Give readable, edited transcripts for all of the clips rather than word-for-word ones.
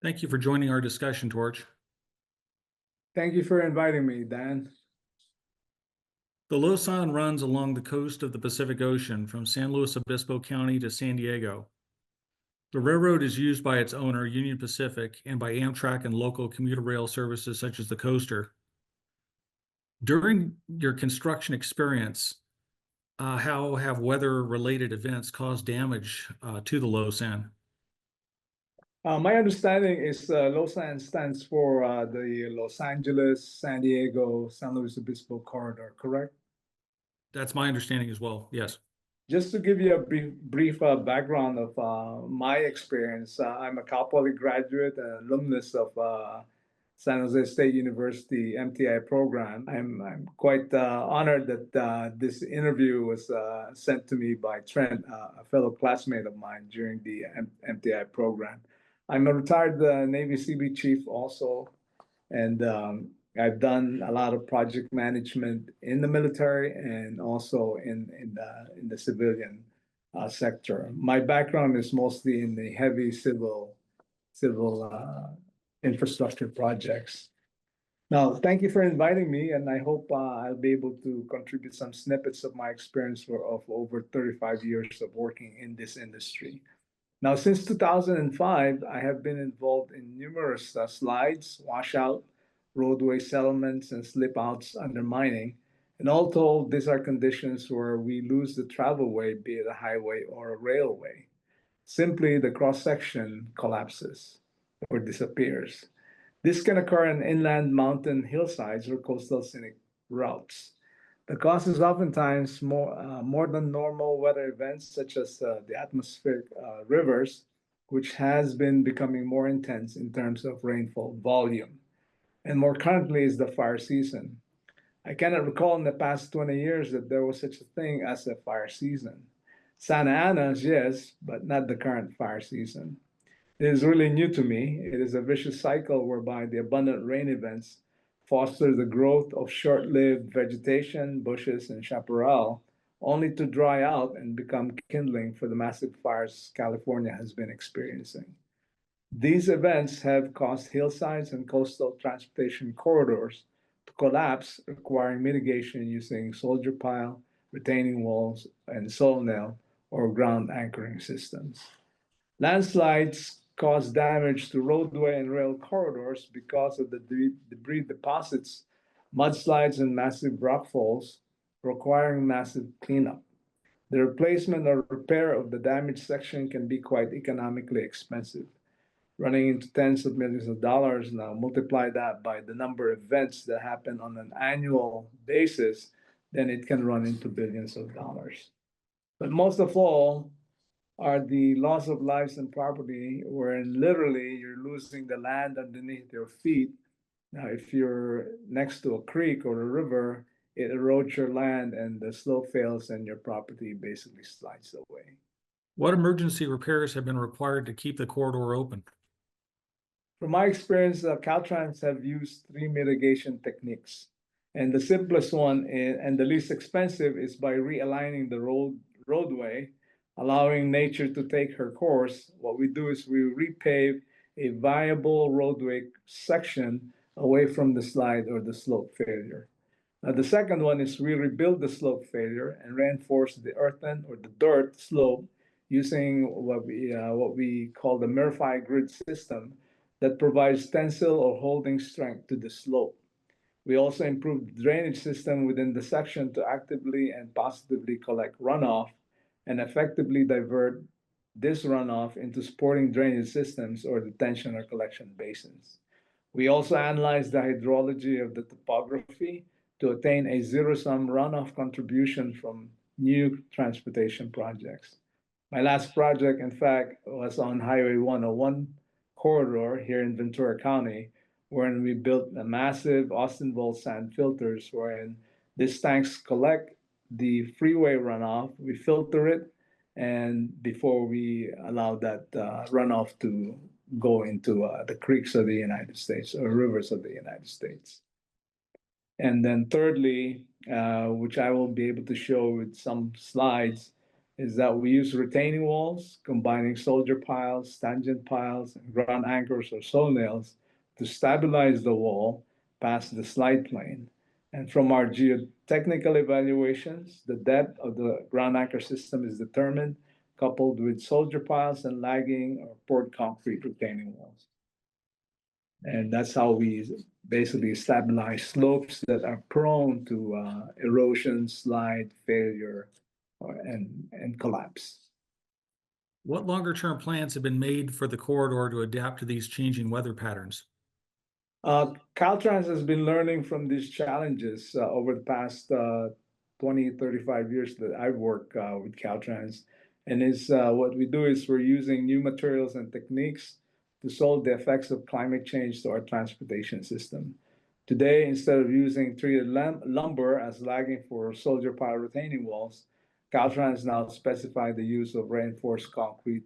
Thank you for joining our discussion, Torch. Thank you for inviting me, Dan. The Lausanne runs along the coast of the Pacific Ocean from San Luis Obispo County to San Diego. The railroad is used by its owner, Union Pacific, and by Amtrak and local commuter rail services such as the Coaster. During your construction experience, how have weather-related events caused damage to the Lausanne? My understanding is Lausanne stands for the Los Angeles, San Diego, San Luis Obispo corridor, correct? That's my understanding as well, yes. Just to give you a brief background of my experience, I'm a Cal Poly graduate and alumnus of San Jose State University MTI program. I'm quite honored that this interview was sent to me by Trent, a fellow classmate of mine during the MTI program. I'm a retired Navy Seabee chief also, and I've done a lot of project management in the military and also in the civilian sector. My background is mostly in the heavy civil infrastructure projects. Now, thank you for inviting me, and I hope I'll be able to contribute some snippets of my experience of over 35 years of working in this industry. Now, since 2005, I have been involved in numerous slides, washout, roadway settlements, and slip outs under mining. And all told, these are conditions where we lose the travel way, be it a highway or a railway. Simply, the cross section collapses or disappears. This can occur in inland mountain hillsides or coastal scenic routes. The cause is oftentimes more than normal weather events, such as the atmospheric rivers, which has been becoming more intense in terms of rainfall volume. And more currently is the fire season. I cannot recall in the past 20 years that there was such a thing as a fire season. Santa Ana's, yes, but not the current fire season. It is really new to me. It is a vicious cycle whereby the abundant rain events foster the growth of short-lived vegetation, bushes, and chaparral, only to dry out and become kindling for the massive fires California has been experiencing. These events have caused hillsides and coastal transportation corridors to collapse, requiring mitigation using soldier pile, retaining walls, and soil nail or ground anchoring systems. Landslides cause damage to roadway and rail corridors because of the debris deposits, mudslides, and massive rockfalls, requiring massive cleanup. The replacement or repair of the damaged section can be quite economically expensive, running into tens of millions of dollars. Now, multiply that by the number of events that happen on an annual basis, then it can run into billions of dollars. But most of all, are the loss of lives and property, wherein literally you're losing the land underneath your feet. Now, if you're next to a creek or a river, it erodes your land and the slope fails and your property basically slides away. What emergency repairs have been required to keep the corridor open? From my experience, Caltrans have used three mitigation techniques. And the simplest one and the least expensive is by realigning the roadway, allowing nature to take her course. What we do is we repave a viable roadway section away from the slide or the slope failure. Now, the second one is we rebuild the slope failure and reinforce the earthen or the dirt slope using what we call the Murphy grid system that provides tensile or holding strength to the slope. We also improved the drainage system within the section to actively and positively collect runoff and effectively divert this runoff into supporting drainage systems or detention or collection basins. We also analyzed the hydrology of the topography to attain a zero-sum runoff contribution from new transportation projects. My last project, in fact, was on Highway 101 corridor here in Ventura County, wherein we built a massive Austin-Volt sand filters, wherein these tanks collect the freeway runoff, we filter it, and before we allow that runoff to go into the creeks of the United States or rivers of the United States. And then thirdly, which I will be able to show with some slides, is that we use retaining walls, combining soldier piles, tangent piles, and ground anchors or soil nails to stabilize the wall past the slide plane. And from our geotechnical evaluations, the depth of the ground anchor system is determined, coupled with soldier piles and lagging or poured concrete retaining walls. And that's how we basically stabilize slopes that are prone to erosion, slide, failure, and collapse. What longer-term plans have been made for the corridor to adapt to these changing weather patterns? Caltrans has been learning from these challenges over the past 20, 35 years that I've worked with Caltrans. And what we do is we're using new materials and techniques to solve the effects of climate change to our transportation system. Today, instead of using treated lumber as lagging for soldier pile retaining walls, Caltrans now specify the use of reinforced concrete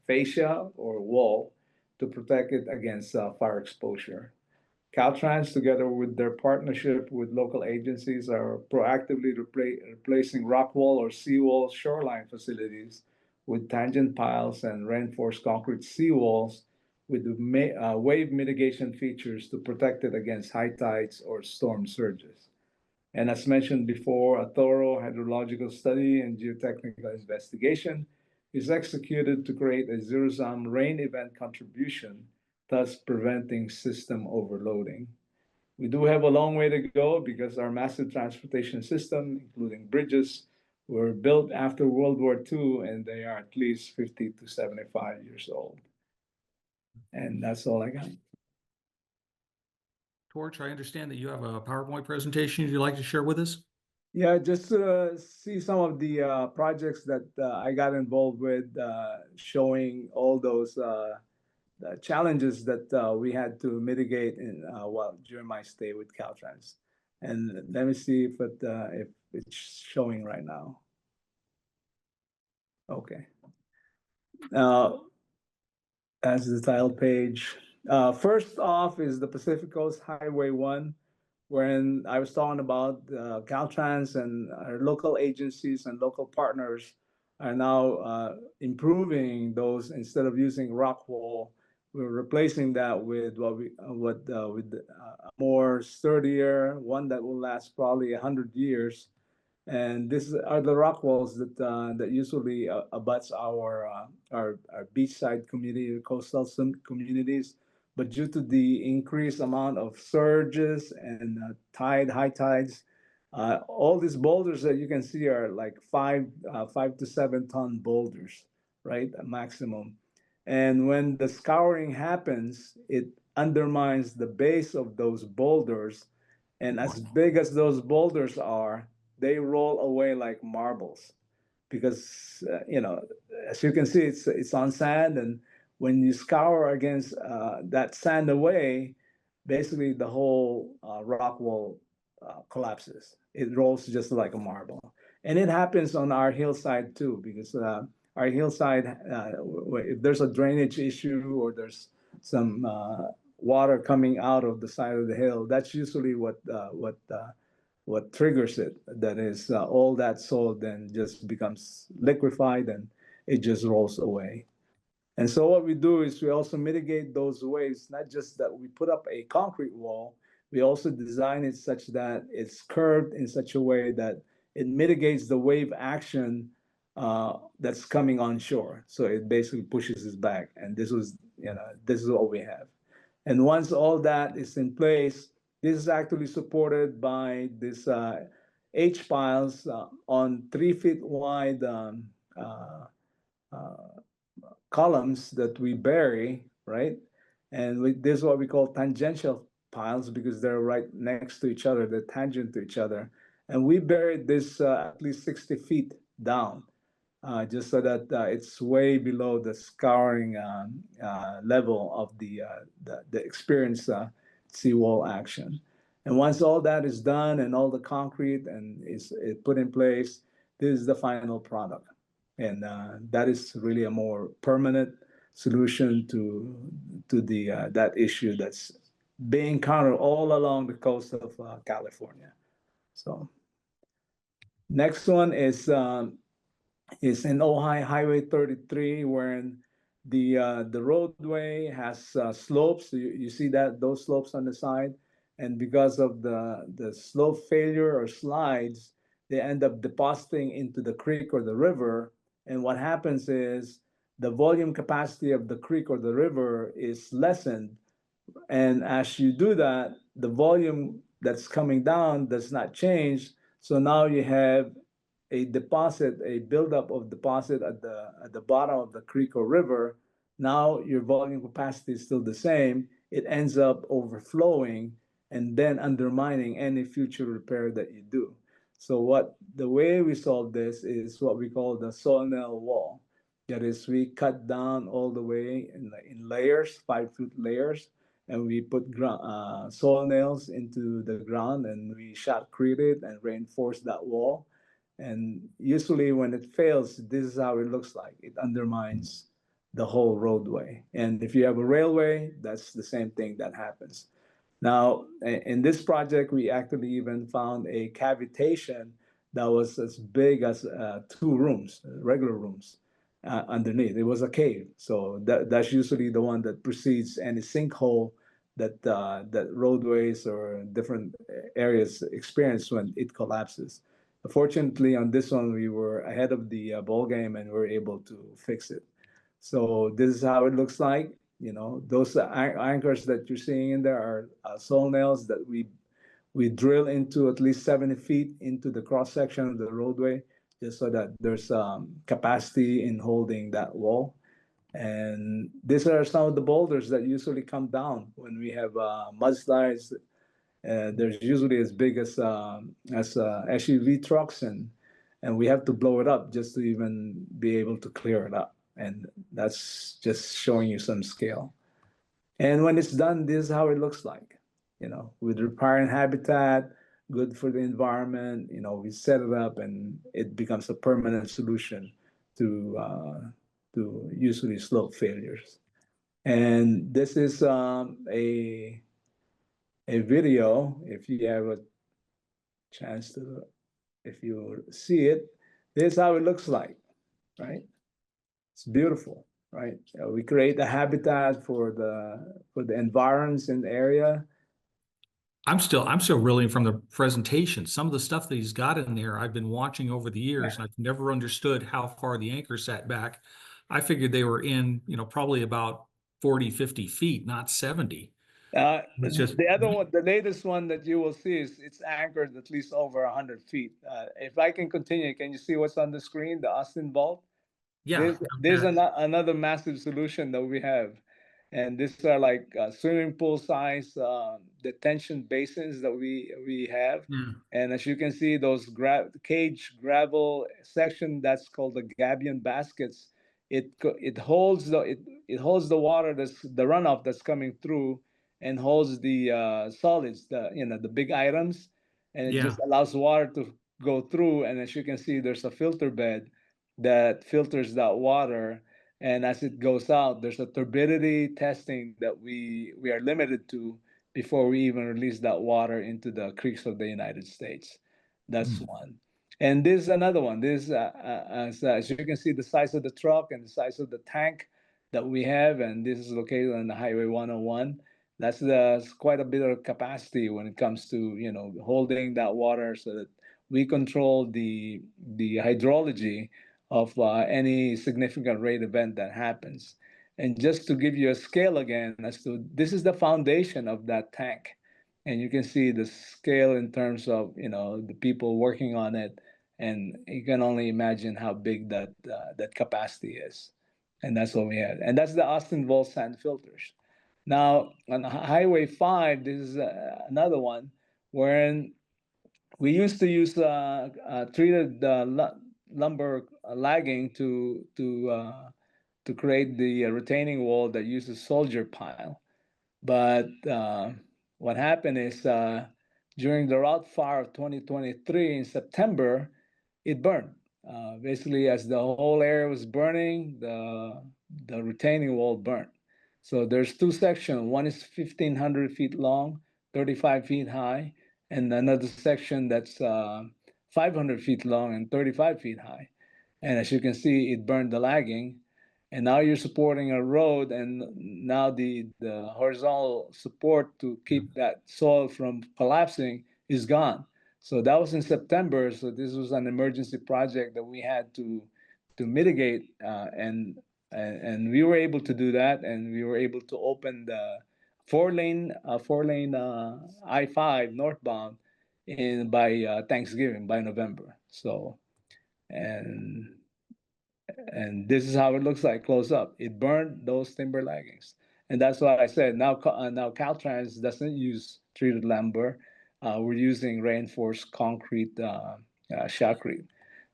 fascia or wall to protect it against fire exposure. Caltrans, together with their partnership with local agencies, are proactively replacing rock wall or seawall shoreline facilities with tangent piles and reinforced concrete seawalls with wave mitigation features to protect it against high tides or storm surges. And as mentioned before, a thorough hydrological study and geotechnical investigation is executed to create a zero-sum rain event contribution, thus preventing system overloading. We do have a long way to go because our massive transportation system, including bridges, were built after World War II, and they are at least 50 to 75 years old. And that's all I got. Torch, I understand that you have a PowerPoint presentation you'd like to share with us? Yeah, just to see some of the projects that I got involved with, showing all those the challenges that we had to mitigate during my stay with Caltrans. And let me see if it's showing right now. Okay. Now, that's the title page. First off is the Pacific Coast Highway 1, when I was talking about Caltrans and our local agencies and local partners are now improving those. Instead of using rock wall, we're replacing that with a more sturdier one that will last probably 100 years. And these are the rock walls that usually abuts our beachside community, coastal communities. But due to the increased amount of surges and high tides, all these boulders that you can see are like 5 to 7 ton boulders, right? A maximum. And when the scouring happens, it undermines the base of those boulders. And as big as those boulders are, they roll away like marbles because as you can see, it's on sand, and when you scour against that sand away, basically the whole rock wall collapses. It rolls just like a marble, and it happens on our hillside too because our hillside, if there's a drainage issue or there's some water coming out of the side of the hill, that's usually what triggers it. That is, all that salt then just becomes liquefied and it just rolls away. And so what we do is we also mitigate those waves, not just that we put up a concrete wall, we also design it such that it's curved in such a way that it mitigates the wave action that's coming on shore. So it basically pushes us back. And this is what we have. And once all that is in place, this is actually supported by this H piles on 3 feet wide columns that we bury, right? And this is what we call tangential piles because they're right next to each other, they're tangent to each other. And we buried this at least 60 feet down, just so that it's way below the scouring level of the experienced seawall action. And once all that is done and all the concrete and is put in place, this is the final product. And that is really a more permanent solution to that issue that's being encountered all along the coast of California. So next one is is in Ojai Highway 33, wherein the roadway has slopes. You see that those slopes on the side, and because of the slope failure or slides, they end up depositing into the creek or the river. And what happens is the volume capacity of the creek or the river is lessened, and as you do that, the volume that's coming down does not change. So now you have a deposit, a buildup of deposit at the bottom of the creek or river. Now your volume capacity is still the same. It ends up overflowing and then undermining any future repair that you do. So what the way we solve this is what we call the Solnel wall. That is, we cut down all the way in layers, 5 foot layers, and we put soil nails into the ground, and we shotcrete it and reinforce that wall. And usually when it fails, this is how it looks like. It undermines the whole roadway. And if you have a railway, that's the same thing that happens. Now, in this project, we actually even found a cavitation that was as big as 2 rooms, regular rooms, underneath. It was a cave. So that's usually the one that precedes any sinkhole that roadways or different areas experience when it collapses. Fortunately, on this one, we were ahead of the ball game and were able to fix it. So this is how it looks like. You know, those anchors that you're seeing in there are saw nails that we drill into at least 70 feet into the cross section of the roadway, just so that there's capacity in holding that wall. And these are some of the boulders that usually come down when we have mudslides. There's usually as big as SUV trucks, and we have to blow it up just to even be able to clear it up. And that's just showing you some scale. And when it's done, this is how it looks like. You know, with riparian habitat, good for the environment. You know, we set it up, and it becomes a permanent solution to usually slope failures. And this is a video. If you have a chance to, if you see it, this is how it looks like, right? It's beautiful, right? We create a habitat for the environs in the area. I'm still reeling from the presentation. Some of the stuff that he's got in there, I've been watching over the years, and I've never understood how far the anchor sat back. I figured they were in, probably about 40, 50 feet, not 70. It's just, The other one, the latest one that you will see is it's anchored at least over 100 feet. If I can continue, can you see what's on the screen? The Austin Vault. yeah. There's another massive solution that we have, and these are like swimming pool size detention basins that we have. Yeah. And as you can see, those cage gravel section, that's called the gabion baskets. It holds it holds the water, that's the runoff that's coming through, and holds the solids, the big items, and it Yeah. just allows water to go through. And as you can see, there's a filter bed that filters that water. And as it goes out, there's a turbidity testing that we are limited to before we even release that water into the creeks of the United States. That's Mm. one. And this is another one. This, as you can see, the size of the truck and the size of the tank that we have, and this is located on the Highway 101. That's quite a bit of capacity when it comes to holding that water, so that we control the hydrology of any significant rate event that happens. And just to give you a scale again, as to this is the foundation of that tank, and you can see the scale in terms of the people working on it, and you can only imagine how big that capacity is. And that's what we had, and that's the Austin Vol sand filters. Now on Highway 5, this is another one wherein we used to use treated lumber lagging to create the retaining wall that uses soldier pile. But what happened is during the route fire of 2023 in September, it burned. Basically, as the whole area was burning, the retaining wall burned. So there's 2 sections. One is 1,500 feet long, 35 feet high, and another section that's 500 feet long and 35 feet high. And as you can see, it burned the lagging. And now you're supporting a road, and now the horizontal support to keep that soil from collapsing is gone. So that was in September. So this was an emergency project that we had to mitigate, and we were able to do that, and we were able to open the four lane I-5 northbound in by Thanksgiving, by November. So and and this is how it looks like close up. It burned those timber laggings, and that's why I said now Caltrans doesn't use treated lumber. We're using reinforced concrete shotcrete,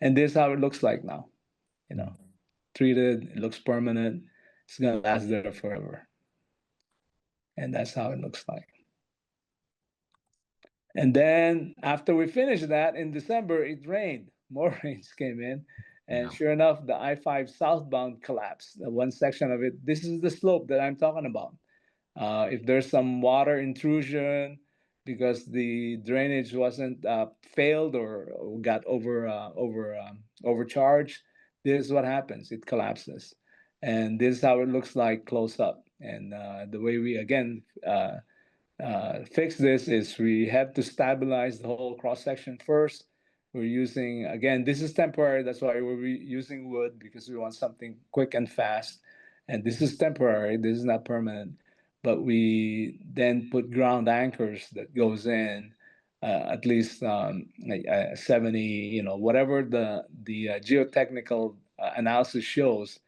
and this is how it looks like now. You know, treated. It looks permanent. It's gonna last there forever, and that's how it looks like. And then after we finished that in December, it rained. More rains came in. And Yeah. sure enough, the I-5 southbound collapsed. The one section of it, this is the slope that I'm talking about. If there's some water intrusion because the drainage wasn't failed or got overcharged, this is what happens. It collapses. And this is how it looks like close up. And the way we, again, fix this is we have to stabilize the whole cross section first. We're using, again, this is temporary. That's why we're using wood, because we want something quick and fast. And this is temporary. This is not permanent. But we then put ground anchors that goes in at least 70, whatever the geotechnical analysis shows,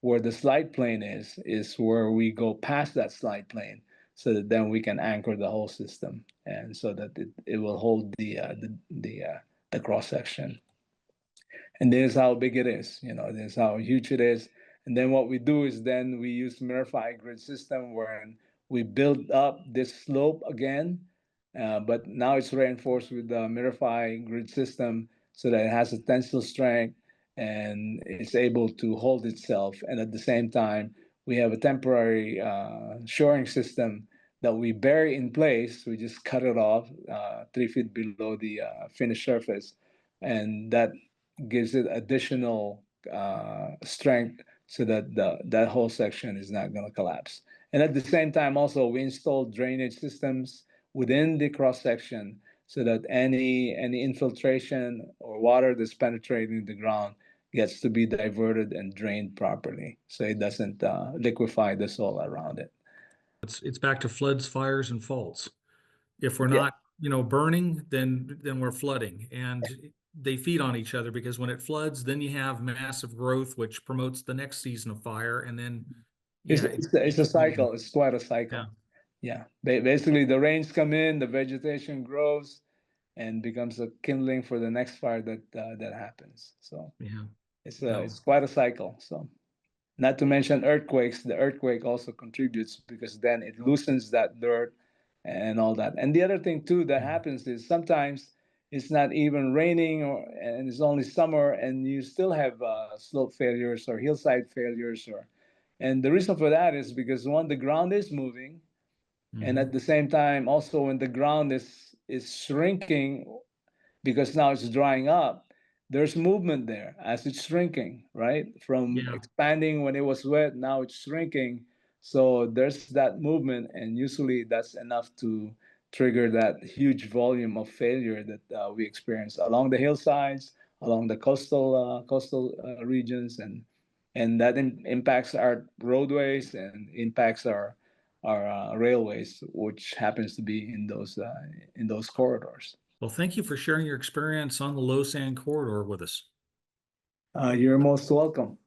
where the slide plane is where we go past that slide plane, so that then we can anchor the whole system, and so that it will hold the cross section. And this is how big it is. This is how huge it is. And then what we do is then we use Mirify grid system, where we build up this slope again, but now it's reinforced with the Mirify grid system, so that it has a tensile strength and it's able to hold itself. And at the same time, we have a temporary shoring system that we bury in place. We just cut it off 3 feet below the finished surface, and that gives it additional strength, so that that whole section is not going to collapse. And at the same time, also we installed drainage systems within the cross section, so that any infiltration or water that's penetrating the ground gets to be diverted and drained properly, so it doesn't liquefy the soil around it. It's back to floods, fires, and faults. If we're Yeah. not, burning, then we're flooding, and they feed on each other, because when it floods, then you have massive growth, which promotes the next season of fire, and then It's a cycle. It's quite a cycle. Yeah. Basically, the rains come in, the vegetation grows, and becomes a kindling for the next fire that happens. So Yeah. it's quite a cycle. So, not to mention earthquakes. The earthquake also contributes, because then it loosens that dirt and all that. And the other thing too that happens is sometimes it's not even raining, and it's only summer, and you still have slope failures or hillside failures. And the reason for that is because, one, the ground is moving, and at the same time, also, when the ground is shrinking, because now it's drying up, there's movement there as it's shrinking, right? From expanding when it was wet, now it's shrinking. So there's that movement, and usually that's enough to trigger that huge volume of failure that we experience along the hillsides, along the coastal regions, and that impacts our roadways and impacts our railways, which happens to be in those corridors. Well, thank you for sharing your experience on the low sand corridor with us. You're most welcome.